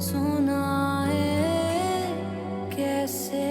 सुनाए कैसे।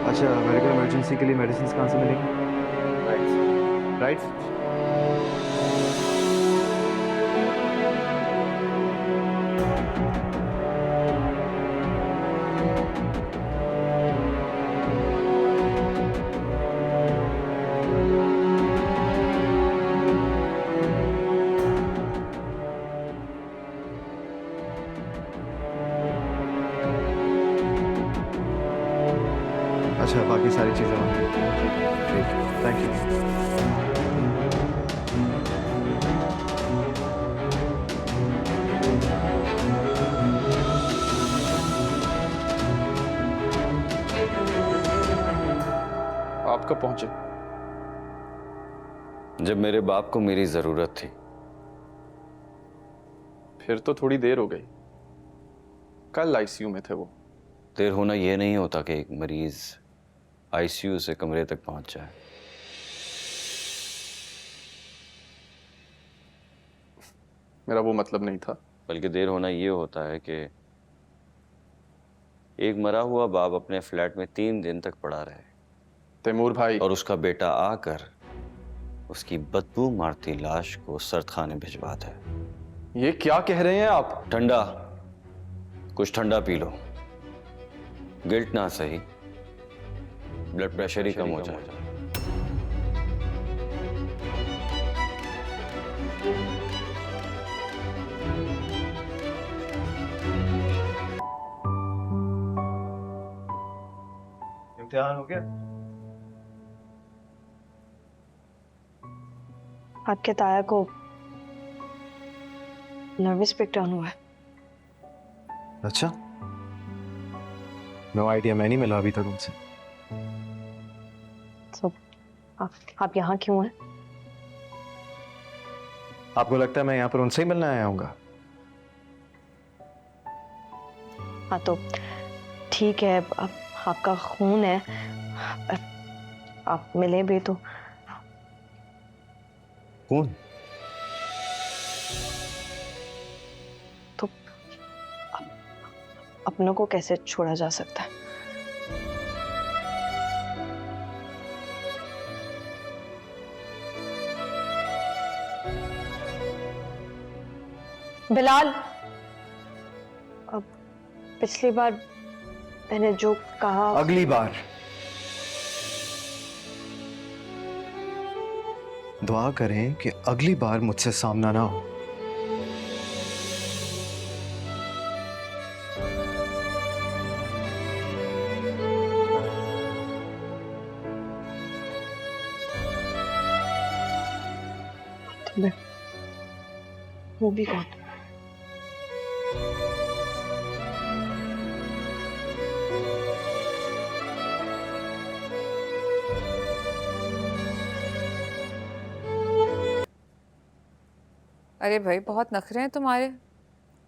अच्छा, मेडिकल इमरजेंसी के लिए मेडिसिन कहाँ से मिलेंगी? राइट। अच्छा, बाकी सारी चीज़ें वहाँ हैं। ठीक, थैंक यू। आप कब पहुंचे? जब मेरे बाप को मेरी जरूरत थी। फिर तो थोड़ी देर हो गई। कल आईसीयू में थे वो। देर होना यह नहीं होता कि एक मरीज आईसीयू से कमरे तक पहुंच जाए। मेरा वो मतलब नहीं था। बल्कि देर होना यह होता है कि एक मरा हुआ बाप अपने फ्लैट में 3 दिन तक पड़ा रहे तैमूर भाई। और उसका बेटा आकर उसकी बदबू मारती लाश को सर्दखाने भिजवा दे। ये क्या कह रहे हैं आप? ठंडा, कुछ ठंडा पी लो। गिल्ट ना सही, ब्लड प्रेशर ही कम हो जाए। इम्तिहान हो गया? आपके ताया को नर्वस ब्रेकडाउन हुआ है। अच्छा, नो आइडिया, मैं नहीं मिला अभी तक उनसे। तो आप यहाँ क्यों हैं? आपको लगता है मैं यहाँ पर उनसे ही मिलने आया हूँगा? हाँ तो ठीक है, अब आपका खून है, आप मिले भी तो। कौन? तो अपनों को कैसे छोड़ा जा सकता है? बिलाल, अब पिछली बार मैंने जो कहा, अगली बार दुआ करें कि अगली बार मुझसे सामना ना हो। वो भी कौन? अरे भाई, बहुत नखरे हैं तुम्हारे।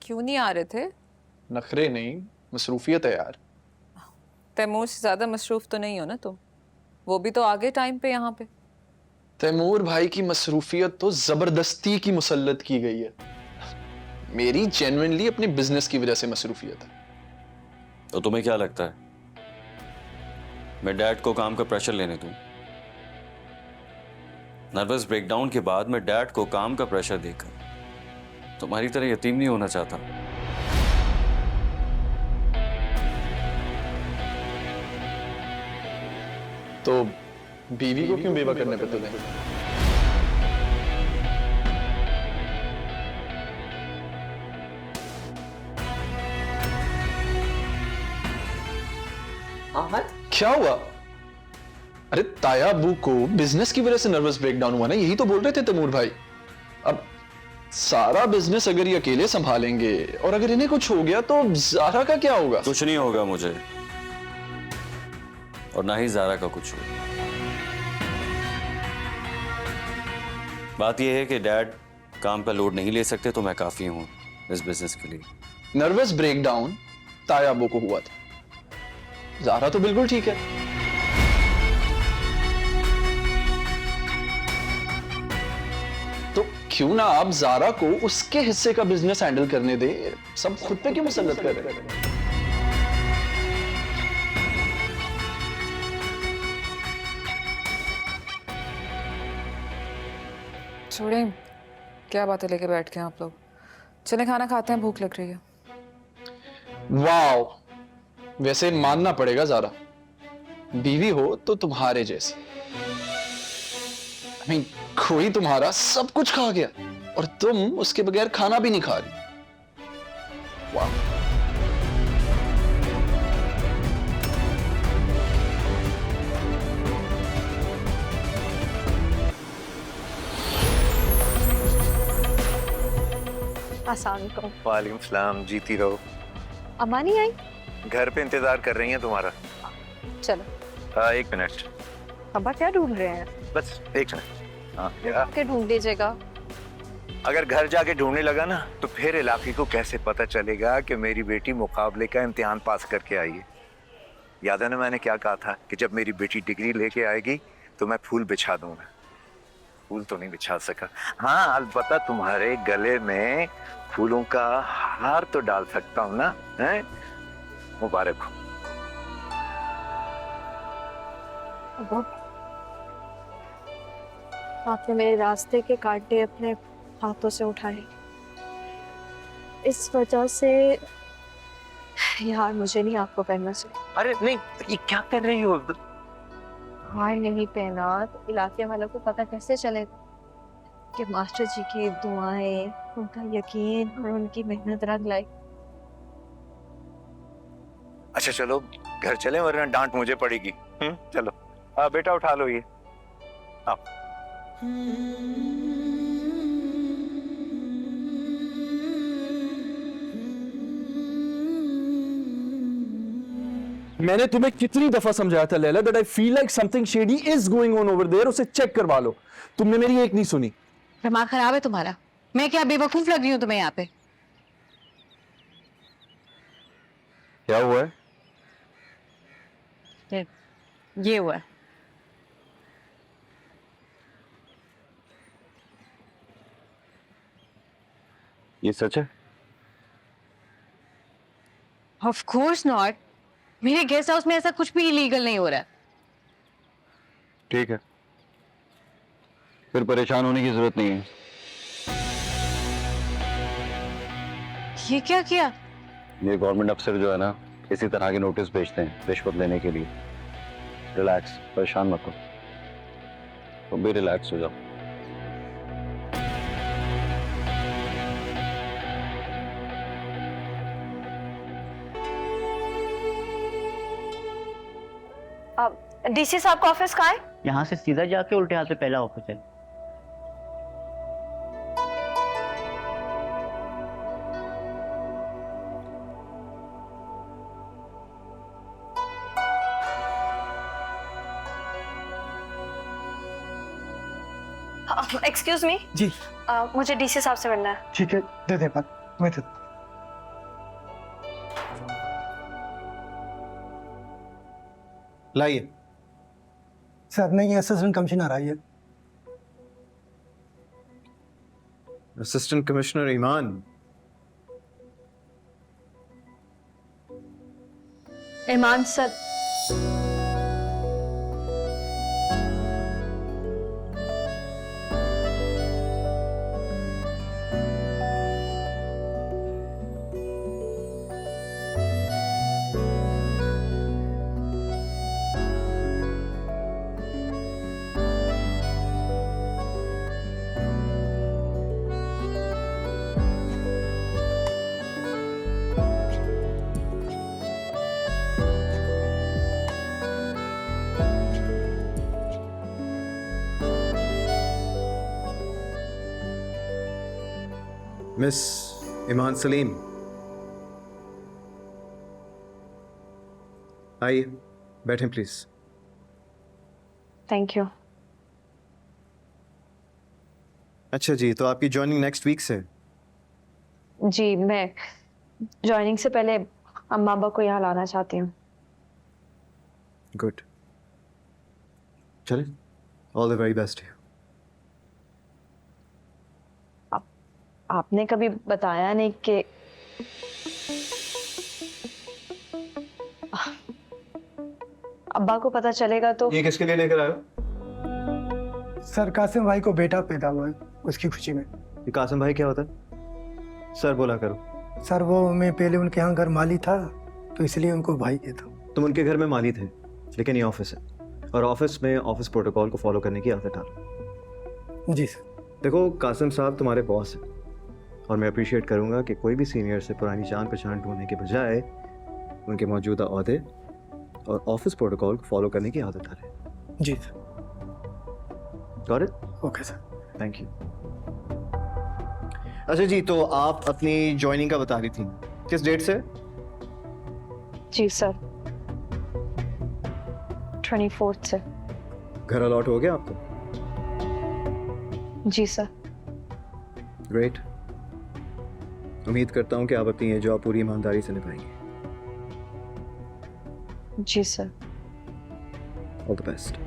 क्यों नहीं आ रहे थे? नखरे नहीं, मसरूफियत है यार। तैमूर से ज्यादा मसरूफ तो नहीं हो ना तुम? वो भी तो आगे टाइम पे यहाँ पे। तैमूर भाई की मसरूफियत तो जबरदस्ती की मुसल्लत की गई है। मेरी जेन्युइनली अपने बिजनेस की वजह से मसरूफियत है। तो तुम्हें क्या लगता है मैं डैड को काम का प्रेशर लेने दूं? नर्वस ब्रेकडाउन के बाद मैं डैड को काम का प्रेशर देकर तुम्हारी तरह यतीम नहीं होना चाहता। तो बीवी को क्यों बेवा करने पे तुले? क्या हुआ? अरे ताया अबू को बिजनेस की वजह से नर्वस ब्रेकडाउन हुआ ना, यही तो बोल रहे थे तैमूर भाई। अब सारा बिजनेस अगर ये अकेले संभालेंगे और अगर इन्हें कुछ हो गया तो ज़ारा का क्या होगा? कुछ नहीं होगा मुझे, और ना ही ज़ारा का कुछ होगा। बात यह है कि डैड काम का लोड नहीं ले सकते, तो मैं काफी हूं इस बिजनेस के लिए। नर्वस ब्रेकडाउन तायाबो को हुआ था, ज़ारा तो बिल्कुल ठीक है। तो क्यों ना आप ज़ारा को उसके हिस्से का बिजनेस हैंडल करने दे, सब खुद पे क्यों मुसल्लत कर रहे हैं? छोड़ें, क्या बातें लेके बैठ के आप लोग। चले खाना खाते हैं, भूख लग रही है। वाओ, वैसे मानना पड़ेगा ज़ारा, बीवी हो तो तुम्हारे जैसी। I mean, कोई तुम्हारा सब कुछ खा गया और तुम उसके बगैर खाना भी नहीं खा रही। वाह। अस्सलाम वालेकुम सलाम, जीती रहो। अम्मा नहीं आई? घर पे इंतजार कर रही हैं तुम्हारा। चलो। एक मिनट, अब्बा क्या ढूंढ रहे हैं? बस एक मिनट। हाँ, के ढूंढ लीजिएगा। अगर घर जाके ढूंढने लगा ना तो फिर इलाके को कैसे पता चलेगा कि मेरी बेटी मुकाबले का इम्तिहान पास करके आई है। याद है ना मैंने क्या कहा था कि जब मेरी बेटी डिग्री लेके आएगी तो मैं फूल बिछा दूंगा। फूल तो नहीं बिछा सका, हाँ अलबत्ता तुम्हारे गले में फूलों का हार तो डाल सकता हूँ ना, हैं? मुबारक हो। अब्बा, आपने मेरे रास्ते के कांटे अपने हाथों से उठाए, इस वजह से यार मुझे नहीं आपको पहनना चाहिए। अरे नहीं, ये क्या कर रही हो? हार नहीं पहना तो इलाके वालों को पता कैसे चलेगा कि मास्टर जी की दुआएं, उनका यकीन और उनकी मेहनत रंग लाई। अच्छा चलो घर चले वरना डांट मुझे पड़ेगी। चलो बेटा उठा लो ये। आओ। मैंने तुम्हें कितनी दफा समझाया था Laila that I feel like something shady is going on over there, उसे चेक करवा लो। तुमने मेरी एक नहीं सुनी। दिमाग खराब है तुम्हारा? मैं क्या बेवकूफ लग रही हूँ तुम्हें यहाँ पे? क्या हुआ है? ये हुआ है। ये सच है? Of course not. मेरे गेस्ट हाउस में ऐसा कुछ भी इलीगल नहीं हो रहा है। ठीक है, फिर परेशान होने की जरूरत नहीं है। ये क्या किया? ये गवर्नमेंट अफसर जो है ना, इसी तरह के नोटिस भेजते हैं रिश्वत लेने के लिए। रिलैक्स, परेशान मत हो, तुम भी रिलैक्स हो जाओ। डीसी साहब का ऑफिस कहाँ है? यहाँ से सीधा जाके उल्टे हाथ पे पहला ऑफिस है। एक्सक्यूज मी जी। मुझे डीसी साहब से मिलना है। ठीक है, दे दे बात, मैं दे। लाइए। सर नहीं, असिस्टेंट कमिश्नर आई है। असिस्टेंट कमिश्नर ईमान। ईमान सर, मिस ईमान सलीम, आइए बैठें प्लीज। Thank you. अच्छा जी, तो आपकी ज्वाइनिंग नेक्स्ट वीक से? जी, मैं ज्वाइनिंग से पहले अम्मा अब्बा को यहाँ लाना चाहती हूँ। गुड, चले, ऑल द वेरी बेस्ट। आपने कभी बताया नहीं कि अब्बा को पता चलेगा तो। ये किसके लिए लेकर आए हो? सर कासिम भाई को बेटा पैदा हुआ है, उसकी खुशी में। ये कासिम भाई क्या होता है? सर बोला करो। सर वो मैं पहले उनके यहाँ घर माली था तो इसलिए उनको भाई कहता हूँ। तुम उनके घर में माली थे, लेकिन ये ऑफिस है और ऑफिस में ऑफिस प्रोटोकॉल को फॉलो करने की आदत डालो। जी सर। देखो कासिम साहब तुम्हारे बॉस हैं और मैं अप्रिशिएट करूंगा कि कोई भी सीनियर से पुरानी जान पहचान ढूंढने के बजाय उनके मौजूदा ओहदे और ऑफिस प्रोटोकॉल को फॉलो करने की आदत डालें। जी sir. Got it? Okay sir. Thank you. अच्छा जी, तो आप अपनी ज्वाइनिंग का बता रही थी, किस डेट से? जी सर, 24 से। घर अलॉट हो गया आपको? जी सर। ग्रेट, उम्मीद करता हूँ कि आप अपनी ये जॉब पूरी ईमानदारी से निभाएंगे। जी सर। All the best.